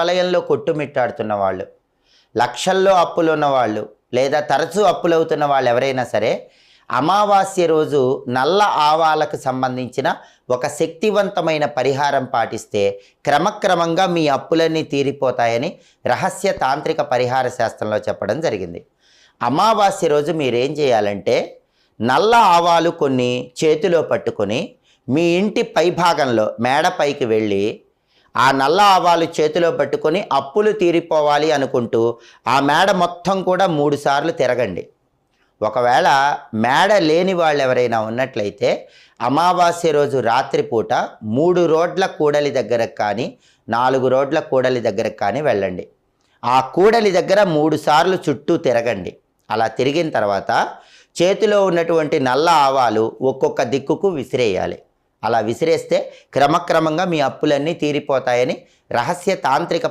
వలయంలో కొట్టుమిట్టాడుతున్న వాళ్ళు, లక్షల్లో అప్పులు ఉన్నవాళ్ళు, లేదా తరచూ అప్పులవుతున్న వాళ్ళు ఎవరైనా సరే అమావాస్య రోజు నల్ల ఆవాలకు సంబంధించిన ఒక శక్తివంతమైన పరిహారం పాటిస్తే క్రమక్రమంగా మీ అప్పులన్నీ తీరిపోతాయని రహస్య తాంత్రిక పరిహార శాస్త్రంలో చెప్పడం జరిగింది. అమావాస్య రోజు మీరేం చేయాలంటే నల్ల ఆవాలు కొన్ని చేతిలో పట్టుకొని మీ ఇంటి పైభాగంలో మేడపైకి వెళ్ళి ఆ నల్ల ఆవాలు చేతిలో పట్టుకొని అప్పులు తీరిపోవాలి అనుకుంటూ ఆ మేడ మొత్తం కూడా 3 సార్లు తిరగండి. ఒకవేళ మేడ లేని వాళ్ళు ఎవరైనా ఉన్నట్లయితే అమావాస్య రోజు రాత్రిపూట 3 రోడ్ల కూడలి దగ్గరకు కానీ 4 రోడ్ల కూడలి దగ్గరకు కానీ వెళ్ళండి. ఆ కూడలి దగ్గర 3 సార్లు చుట్టూ తిరగండి. అలా తిరిగిన తర్వాత చేతిలో ఉన్నటువంటి నల్ల ఆవాలు ఒక్కొక్క దిక్కుకు విసిరేయాలి. అలా విసిరేస్తే క్రమక్రమంగా మీ అప్పులన్నీ తీరిపోతాయని రహస్య తాంత్రిక